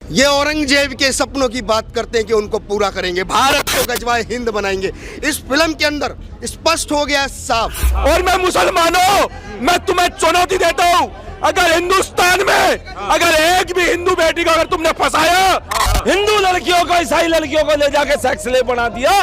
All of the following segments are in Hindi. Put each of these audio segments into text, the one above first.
ये औरंगजेब के सपनों की बात करते हैं कि उनको पूरा करेंगे, भारत को गजवाए हिंद बनाएंगे। इस फिल्म के अंदर स्पष्ट हो गया साफ। और मैं मुसलमानों, मैं तुम्हें चुनौती देता हूँ, अगर हिंदुस्तान में अगर एक भी हिंदू बेटी को अगर तुमने फंसाया, हिंदू लड़कियों को ईसाई लड़कियों को ले जाके सेक्स स्लेव बना दिया,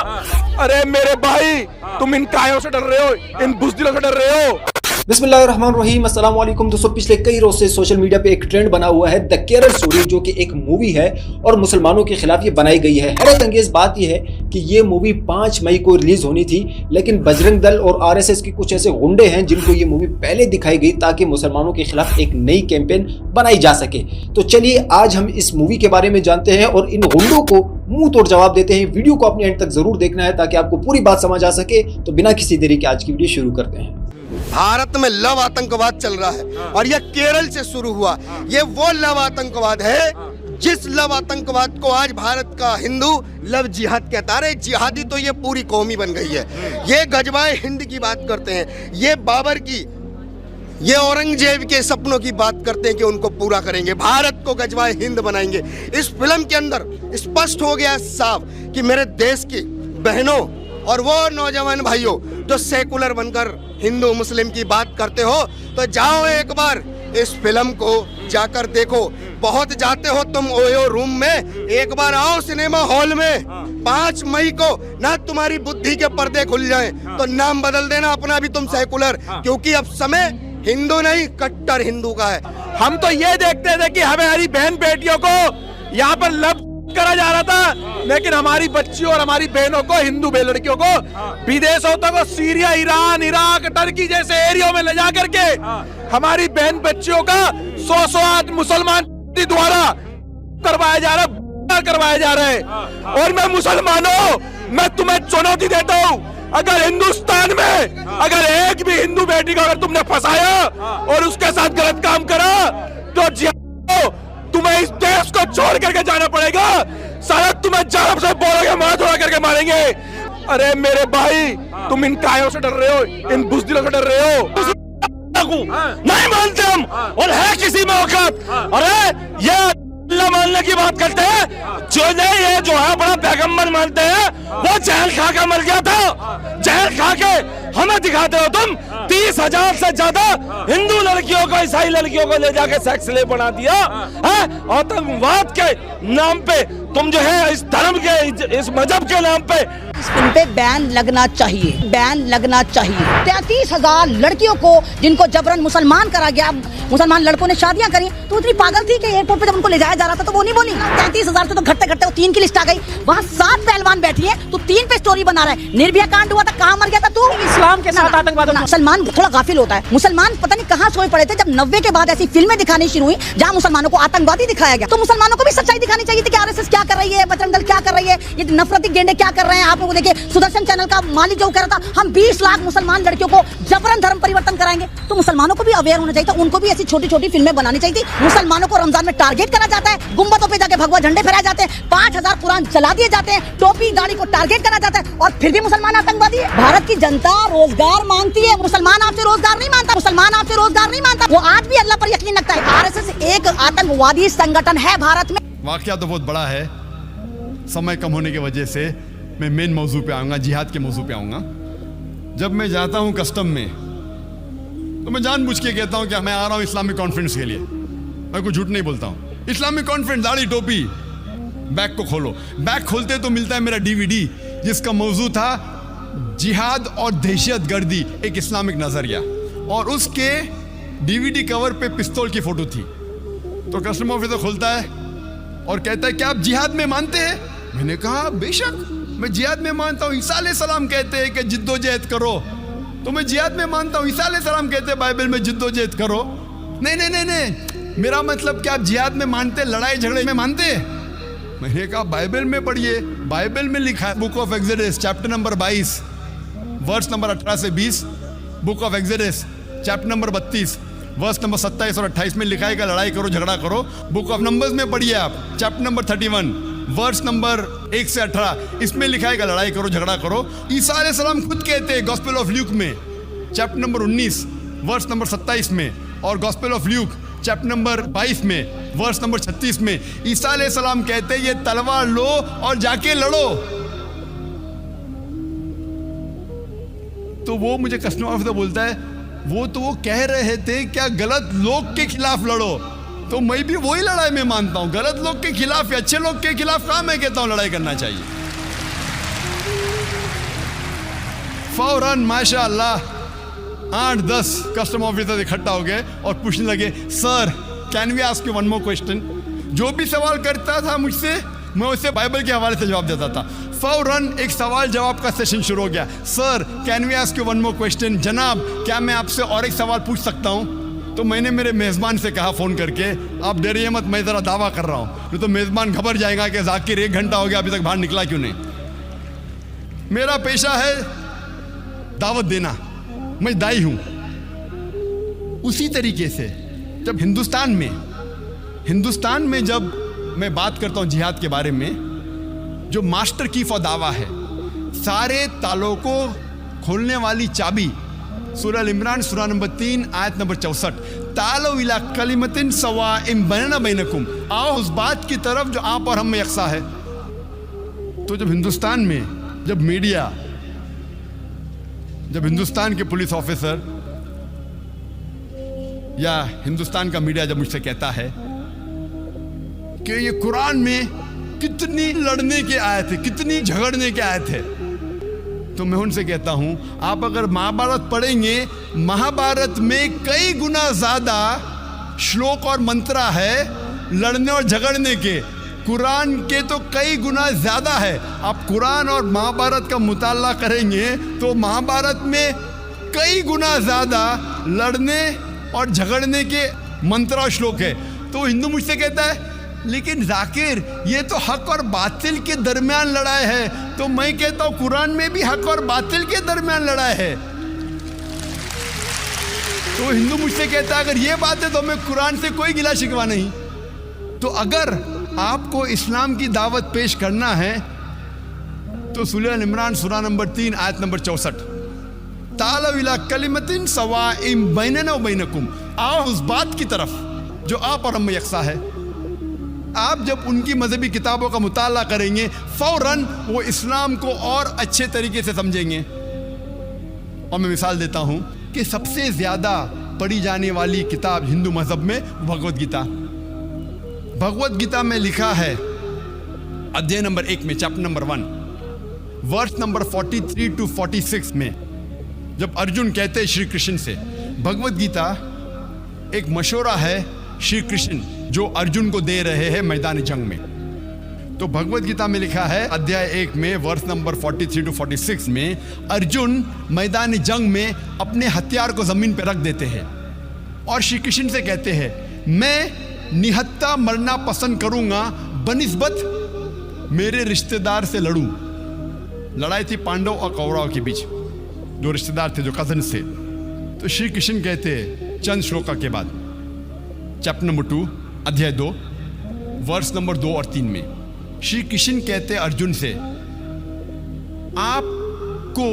अरे मेरे भाई तुम इन कायों से डर रहे हो, इन बुज़दिलों से डर रहे हो। बिस्मिल्लाहिर्रहमानिर्रहीम। अस्सलाम वालेकुम दोस्तों, पिछले कई रोज से सोशल मीडिया पे एक ट्रेंड बना हुआ है द केरल स्टोरी, जो कि एक मूवी है और मुसलमानों के खिलाफ ये बनाई गई है। हैरत अंगेज बात यह है कि ये मूवी 5 मई को रिलीज होनी थी, लेकिन बजरंग दल और आरएसएस के कुछ ऐसे गुंडे हैं जिनको ये मूवी पहले दिखाई गई ताकि मुसलमानों के खिलाफ एक नई कैंपेन बनाई जा सके। तो चलिए आज हम इस मूवी के बारे में जानते हैं और इन गुंडों को मुंह तोड़ जवाब देते हैं। वीडियो को अपने एंड तक जरूर देखना है ताकि आपको पूरी बात समझ आ सके। तो बिना किसी देरी के आज की वीडियो शुरू करते हैं। भारत में लव आतंकवाद चल रहा है और यह केरल से शुरू हुआ। ये वो लव आतंकवाद है जिस लव आतंकवाद को आज भारत का हिंदू लव जिहाद कहता है। जिहादी तो ये पूरी कौम ही बन गई है। ये गजवाए हिंद की बात करते हैं, ये बाबर की, ये औरंगजेब के सपनों की बात करते हैं कि उनको पूरा करेंगे, भारत को गजवाए हिंद बनाएंगे। इस फिल्म के अंदर स्पष्ट हो गया साफ कि मेरे देश की बहनों और वो नौजवान भाइयों जो सेकुलर बनकर हिंदू मुस्लिम की बात करते हो, तो जाओ एक बार इस फिल्म को जाकर देखो। बहुत जाते हो तुम ओयो रूम में, एक बार आओ सिनेमा हॉल में। 5 मई को ना तुम्हारी बुद्धि के पर्दे खुल जाएं तो नाम बदल देना अपना भी तुम सेकुलर, क्योंकि अब समय हिंदू नहीं कट्टर हिंदू का है। हम तो ये देखते थे कि हमारी बहन बेटियों को यहाँ पर लव करा जा रहा था, लेकिन हमारी बच्चियों और हमारी बहनों को, हिंदू लड़कियों को विदेशों तक, सीरिया, ईरान, इराक, टर्की जैसे एरियो में ले जा करके हमारी बहन बच्चियों का 100 मुसलमान द्वारा करवाया जा रहा है। और मैं मुसलमानों, मैं तुम्हें चुनौती देता हूँ, अगर हिंदुस्तान में अगर एक भी हिंदू बेटी को अगर तुमने फंसाया और उसके साथ गलत काम करा, तो तुम्हें इस देश को छोड़ करके जाना पड़ेगा। शायद तुम्हें जानब से बोलोगे, मार धोड़ा करके मारेंगे। अरे मेरे भाई तुम इन कायों से डर रहे हो, इन बुज़दिलों से डर रहे हो। नहीं मानते हम, और है किसी में औकात? अरे ये अल्लाह मानने की बात करते हैं, ये जो है बड़ा पैगंबर मानते हैं, वो जहल खा के मर गया था। जहल खा के हमें दिखाते हो तुम 30,000 से ज्यादा हिंदू लड़कियों को, ईसाई लड़कियों को ले जाके सेक्स स्लेव बना दिया है। आतंकवाद के नाम पे तुम जो है इस धर्म के, इस मजहब के नाम पे इन पे बैन लगना चाहिए, बैन लगना चाहिए। 33,000 लड़कियों को जिनको जबरन मुसलमान करा गया, मुसलमान लड़कों ने शादियां करी, तो इतनी पागल थी कि एयरपोर्ट पे जब उनको ले जाया जा रहा था तो वो नहीं बोली। 33,000 से तो घटते घटते 3 की लिस्ट आ गई। वहाँ 7 पहलवान बैठी है, तो 3 पे स्टोरी बना रहा है। निर्भया कांड हुआ था, कहाँ मर गया था तू? इस्लाम के साथ आतंकवाद। मुसलमान थोड़ा गाफिल होता है। मुसलमान पता नहीं कहाँ सोए पड़े थे जब 90 के बाद ऐसी फिल्में दिखानी शुरू हुई जहाँ मुसलमानों को आतंकवादी दिखाया गया। तो मुसलमानों को भी सच्चाई दिखानी चाहिए थी कि आरएसएस क्या कर रही है, बजरंग दल क्या कर रही है, ये नफरती गेंडे क्या कर रहे हैं। आप लोग देखिए, सुदर्शन चैनल का मालिक जो कह रहा था हम 20 लाख मुसलमान लड़कियों को जबरन धर्म परिवर्तन कराएंगे, तो मुसलमानों को भी अवेयर होना चाहिए था। उनको भी ऐसी छोटी छोटी फिल्में बनानी चाहिए थी। मुसलमानों को रमजान में टारगेट करा जाता है, गुम्बदों पे जाके भगवा झंडे फहराए जाते हैं, 5,000 कुरान जला दिए जाते हैं, टोपी दाढ़ी को टारगेट करा जाता है, और फिर भी मुसलमान आतंकवादी है। भारत की जनता रोजगार मांगती है, मुसलमान आपसे रोजगार नहीं मांगता, मुसलमान आपसे रोजगार नहीं मांगता। वो आज भी अल्लाह पर यकीन रखता है। आरएसएस एक आतंकवादी संगठन है भारत में। वाकया तो बहुत बड़ा है, समय कम होने की वजह से मैं मेन मौजू पे आऊँगा, जिहाद के मौजू पे आऊँगा। जब मैं जाता हूँ कस्टम में तो मैं जानबूझ के कहता हूँ कि मैं आ रहा हूँ इस्लामिक कॉन्फ्रेंस के लिए। मैं कुछ झूठ नहीं बोलता हूँ। इस्लामिक कॉन्फ्रेंस, दाढ़ी टोपी। बैग को खोलो, बैग खोलते तो मिलता है मेरा डीवीडी जिसका मौजू था जिहाद और दहशतगर्दी, एक इस्लामिक नजरिया, और उसके डीवीडी कवर पे पिस्तौल की फोटो थी। तो कस्टम ऑफिसर खोलता है और कहता है क्या आप जिहाद में मानते हैं? मैंने कहा बेशक मैं जिहाद में मानता हूँ। ईसा अलैहिस्सलाम कहते हैं कि जिद्दोजहद करो, तो मैं जिहाद में मानता हूँ। ईसा अलैहिस्सलाम कहते हैं बाइबल में जिद्दोजहद करो। नहीं, मेरा मतलब क्या आप जिहाद में मानते, लड़ाई झगड़े में मानते? मैंने कहा बाइबल में पढ़िए, बाइबल में लिखा है, book of Exodus chapter number 22 verse number 18 से 20, book of Exodus chapter number 32 verse number 27 और 28 में लिखा है कि लड़ाई करो, झगड़ा करो। बुक ऑफ नंबर्स में पढ़िए आप, चैप्टर नंबर 31 वर्स नंबर 1 से 18, इसमें लिखा है कि लड़ाई करो, झगड़ा करो। ईसा अलैहिस्सलाम खुद कहते हैं गॉस्पेल ऑफ ल्यूक में चैप्टर नंबर 19 वर्स नंबर 27 में, और gospel of Luke chapter number 22 में वर्स नंबर 36 में ईसा अलैहिस्सलाम कहते हैं ये तलवार लो और जाके लड़ो। तो वो मुझे कस्टम ऑफिसर बोलता है वो कह रहे थे क्या गलत लोग के खिलाफ लड़ो। तो मैं भी वही लड़ाई में मानता हूं, गलत लोग के खिलाफ या अच्छे लोग के खिलाफ कहां मैं कहता हूं लड़ाई करना चाहिए। फौरन माशाअल्लाह 8-10 कस्टम ऑफिसर इकट्ठा हो गए और पूछने लगे sir can we ask you one more question. जो भी सवाल करता था मुझसे मैं उससे बाइबल के हवाले से जवाब देता था। फौरन एक सवाल जवाब का सेशन शुरू हो गया। Sir can we ask you one more question, जनाब क्या मैं आपसे और एक सवाल पूछ सकता हूँ। तो मैंने मेरे मेज़बान से कहा फ़ोन करके आप डरिए मत, मैं ज़रा दावा कर रहा हूँ, नहीं तो मेज़बान घबरा जाएगा कि जाकिर 1 घंटा हो गया अभी तक बाहर निकला क्यों नहीं। मेरा पेशा है दावत देना, मैं दाई हूँ। उसी तरीके से जब हिंदुस्तान में जब मैं बात करता हूँ जिहाद के बारे में, जो मास्टर की दावा है, सारे तालों को खोलने वाली चाबी सूरह अल इमरान सूरह नंबर 3 आयत नंबर 64, तालो इला कलिमतिन सवाइम बैनना बैनकुम, आओ उस बात की तरफ जो आप और हम में यकसा है। तो जब हिंदुस्तान में जब मीडिया, जब हिंदुस्तान के पुलिस ऑफिसर या हिंदुस्तान का मीडिया जब मुझसे कहता है कि ये कुरान में कितनी लड़ने के आयत है, कितनी झगड़ने के आयत है, तो मैं उनसे कहता हूं आप अगर महाभारत पढ़ेंगे, महाभारत में कई गुना ज्यादा श्लोक और मंत्रा है लड़ने और झगड़ने के, कुरान के तो कई गुना ज्यादा है। आप कुरान और महाभारत का मुताला करेंगे तो महाभारत में कई गुना ज्यादा लड़ने और झगड़ने के मंत्र और श्लोक है। तो हिंदू मुझसे कहता है लेकिन जाकिर ये तो हक और बातिल के दरमियान लड़ाई है। तो मैं कहता हूं कुरान में भी हक और बातिल के दरमियान लड़ाई है। तो हिंदू मुझसे कहता है अगर ये बात है तो मैं कुरान से कोई गिला शिकवा नहीं। तो अगर आपको इस्लाम की दावत पेश करना है तो सूरह अल इमरान सूरह नंबर 3 आयत नंबर 64, तालो इला कलिमतिन सवाइम बैनना व बैनकुम, आओ उस बात की तरफ जो आप और हम में यकसा है। आप जब उनकी मजहबी किताबों का मुताला करेंगे फौरन वो इस्लाम को और अच्छे तरीके से समझेंगे। और मैं मिसाल देता हूं कि सबसे ज्यादा पढ़ी जाने वाली किताब हिंदू मजहब में भगवत गीता। भगवत गीता में लिखा है अध्याय नंबर 1 में chapter number 1 verse number 43 to 46 में जब अर्जुन कहते हैं श्री कृष्ण से, भगवत गीता एक मशवरा है श्री कृष्ण जो अर्जुन को दे रहे हैं मैदान जंग में। तो भगवत गीता में लिखा है अध्याय 1 में वर्स नंबर 43 to 46 में अर्जुन मैदान जंग में अपने हथियार को जमीन पर रख देते हैं और श्री कृष्ण से कहते हैं मैं निहत्था मरना पसंद करूंगा बनिस्बत मेरे रिश्तेदार से लड़ूं। लड़ाई थी पांडव और कौरव के बीच, जो रिश्तेदार थे, जो कजन थे। तो श्री कृष्ण कहते हैं चंद श्लोका के बाद चैप्टर नंबर 2 अध्याय 2 वर्स नंबर 2 और 3 में श्री कृष्ण कहते अर्जुन से, आपको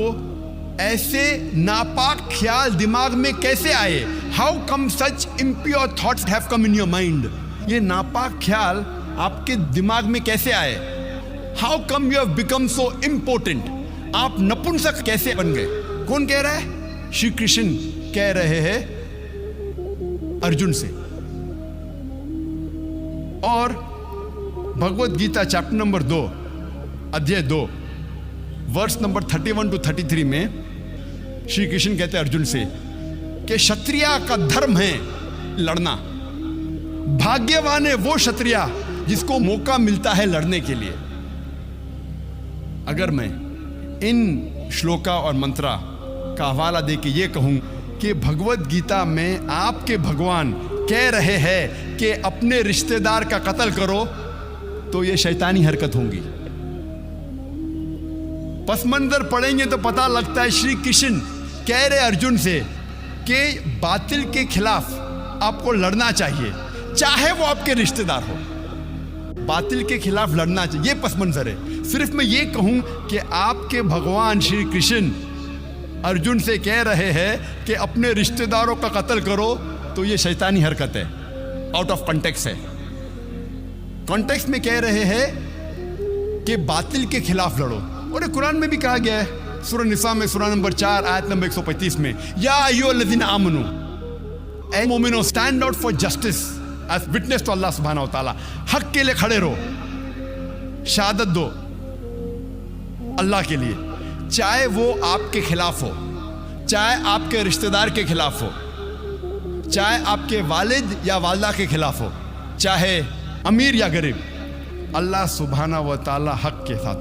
ऐसे नापाक ख्याल दिमाग में कैसे आए? How come such impure thoughts have come in your mind? ये नापाक ख्याल आपके दिमाग में कैसे आए? How come you have become so important? आप नपुंसक कैसे बन गए? कौन कह रहा है? श्री कृष्ण कह रहे हैं अर्जुन से। और भगवत गीता चैप्टर नंबर 2 अध्याय 2 वर्स नंबर 31 to 33 में श्री कृष्ण कहते हैं अर्जुन से कि क्षत्रिय का धर्म है लड़ना, भाग्यवान है वो क्षत्रिय जिसको मौका मिलता है लड़ने के लिए। अगर मैं इन श्लोका और मंत्रा का हवाला दे के ये कहूं कि भगवत गीता में आपके भगवान कह रहे हैं कि अपने रिश्तेदार का कत्ल करो, तो ये शैतानी हरकत होंगी। पस मंजर पढ़ेंगे तो पता लगता है श्री कृष्ण कह रहे अर्जुन से कि बातिल के खिलाफ आपको लड़ना चाहिए, चाहे वो आपके रिश्तेदार हो। बातिल के खिलाफ लड़ना चाहिए, ये पस मंजर है। सिर्फ मैं ये कहूं कि आपके भगवान श्री कृष्ण अर्जुन से कह रहे हैं कि अपने रिश्तेदारों का कत्ल करो, तो ये शैतानी हरकत है। आउट ऑफ कॉन्टेक्स्ट है। कॉन्टेक्स्ट में कह रहे हैं कि बातिल के खिलाफ लड़ो, और ये कुरान में भी कहा गया है, सूरह निसा में सूरह नंबर 4 आयत नंबर 135 में, या अय्युहल्लज़ीना आमनू, ऐ मोमिनो stand out for justice as witness to Allah सुब्हानहू व तआला। हक के लिए खड़े रहो, शहादत दो अल्लाह के लिए, चाहे वो आपके खिलाफ हो, चाहे आपके रिश्तेदार के खिलाफ हो, चाहे आपके वालिद या वालदा के खिलाफ हो, चाहे अमीर या गरीब, अल्लाह सुब्हानहू व तआला हक के साथ